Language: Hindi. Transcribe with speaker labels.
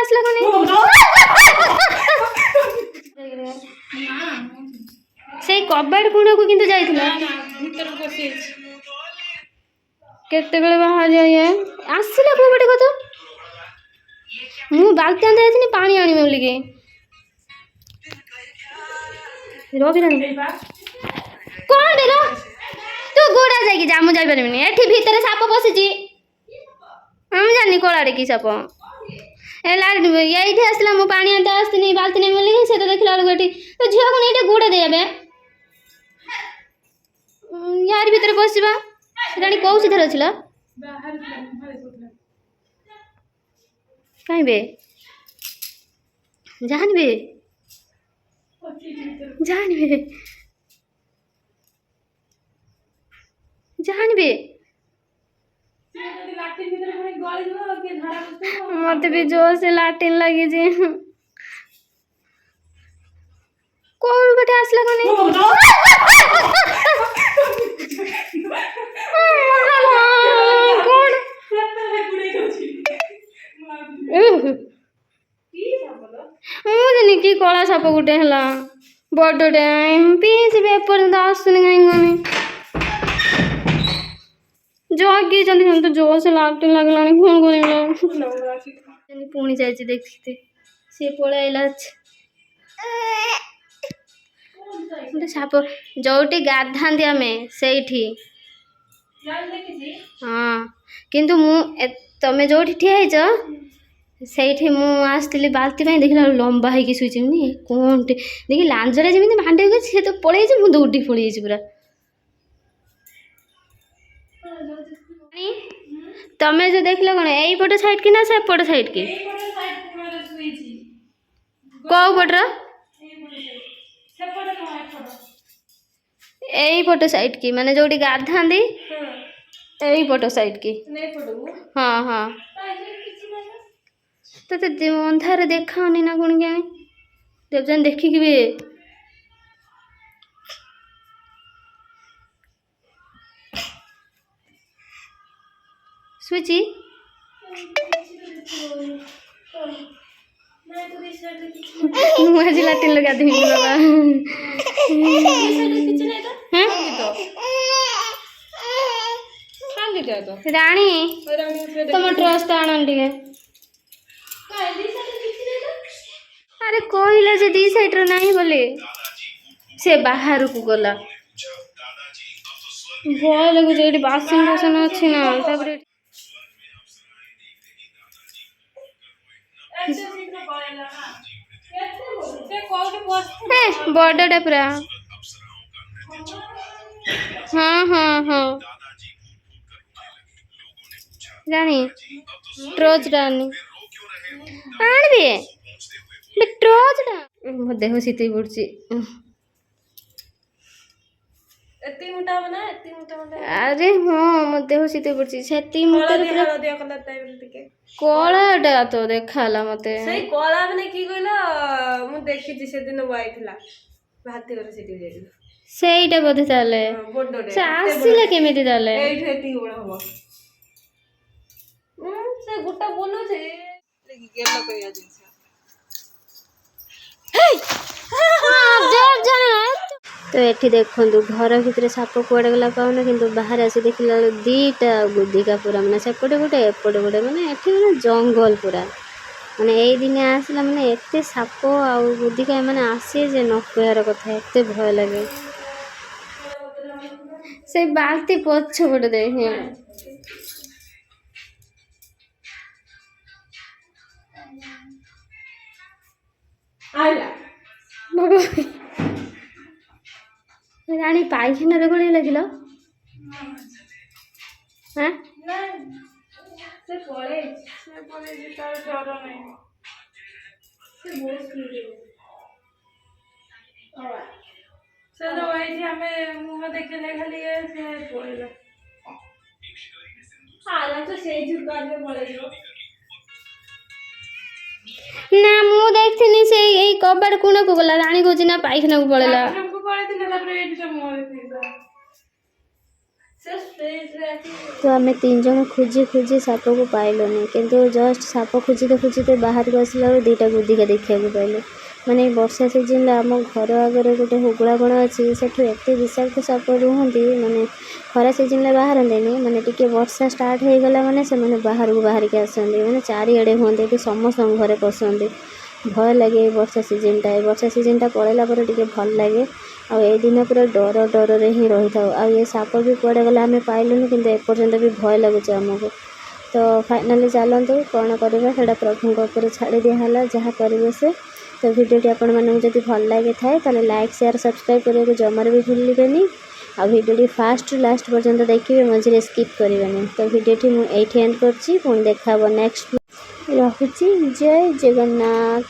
Speaker 1: आसला कोनी से कबाड़ कुंड को किंतु जाइथिला
Speaker 2: भीतर बसे
Speaker 1: केते बेले बाहर जाइए आसला को बटे को तो मु बाल्टी आंदे आथिनी पानी आनी बोली के रवि रानी कौन दे रो तू गोड़ा जाई जा मु जाई परबिनी एठी भीतर साप बसिची हम जानी कोलाडे की साप एला एठी आसला मु पानी आंदे आस्तिनी बाल्टी ने बोली से तो देखला एठी तो झियो को एठी गोड़ा दे आबे यार भीतर बसिबा रानी कौ सिधर अछिला
Speaker 2: बाहर बाहर कोतला
Speaker 1: काई बे जानबे जानबे जानबे
Speaker 2: लाठी भीतर कोई गली हो के धारा बसते
Speaker 1: मते भी जोर से लाटिन लगी जी कोन बटे आसला कोनी कोन मुझे की कला साप गुटे हला बड़टे पीस भी एपर्यंत आसुनी कहीं गनी जगी जल्दी तो जोर से लाटिन लगलानी फोन कर पुणी जाइए देखते सी पलैला गोटे साप जोटी गाधाती आम से हाँ किंतु तमें जो ठिया से मुझे बाल्टी देखला लंबा है शुची कौन देखी लांजरा जमी भांडे सी तो पड़े मुझे दौड़ी पड़े पूरा तमें जो देख कौन यही पट साइड की ना से पट साइड की कौ पटर यही पट साइड की माने जो गाधा यही पट साइड की हाँ हाँ तो अंधार देखानी ना कौन क्या देवजान देखिकी भी सुची मुझे लाटिन लगा दी बाबा रानी तुम ट्रस्ट तो आण टे अरे कहला जे दी साइड रो नहीं बोले से बाहर को गला भय लगुच ये बासन बासन अच्छी ना तापर बड़े पूरा हाँ हाँ हाँ रानी ट्रोज रानी आणबे ट्रोज मो देह शीत पड़ी अरे हाँ मो देह शीत पड़ी से कलाटा तो देखाला मते
Speaker 2: कला माने की कहला मु देखि से दिन वाइथला भाती घर सिटी जाई
Speaker 1: सेटा बोधे ताले से आसीला केमिति ताले
Speaker 2: एठी एति बड़ हो से गुटा बोलो जे लेकि गेल करिया जिंस
Speaker 1: हे हां जब जाना तो एठी देखंतु घर भीतर साप कुआडे गला पाउना किंतु बाहर आसी देखिला दीटा गुदिका पूरा माने सेपटे गोटे एपटे गोटे माने एठी माने जंगल पूरा माने एई दिने आसला माने एते साप आ गुदिका माने आसे जे न कहर कथा एते भय लागे से बाल्टी पछ पटे देखे
Speaker 2: आइला
Speaker 1: रानी पाइखाना रे गोली लगिला हां
Speaker 2: से पड़े जे तार डर नहीं से बहुत की से तो वही हमें मुंह में देखले खाली से पड़ेला हां तो से झुका में पड़े जो
Speaker 1: ना मु देखथिनी से एई कबाड़ कुण को गला रानी को जिना पाइखाना को पळेला
Speaker 2: हमको पड़े थे ना तापर एडी तो मोर थीला
Speaker 1: तो आम 3 जन खोजी खोजी साप को पाइलुनि किंतु जस्ट साप खोजते खोजते बाहर को आसला बेले 2टा गुदिका देखा पाइलु माने वर्षा सीजन आम घर आगे गोटे हुगुड़ा बण अच्छी से एत विषाक्त साप रुहति माने खरा सीजन बाहरते माने टिके वर्षा स्टार्ट हो गला माने से माने बाहर को बाहर के आसते माने चारिड़े हमें समस्त घरे पसंद भय लगे वर्षा सीजनटा पलैला टे भल लगे आ दिन पूरा डर डर ही रही था आ ये साप भी कड़े गला आम पाइलुनि किंतु एपर्यंत भी भय लगुच आमको तो फाइनाली चलतु कौन करवा से प्रभु ऊपर छाड़ी दिहला जहाँ करेंगे से तो भिडियोटी आपण मानक जब भल लगे थाए ताले लाइक शेयर सब्सक्राइब करने को जमार भी भूलिबेनी आ भिडियोटी फास्ट लास्ट पर्यंत देखिए मझे स्किप करेंगे तो भिडियोटी मुझे एंड कर देखा नेक्स्ट रखुची जय जगन्नाथ।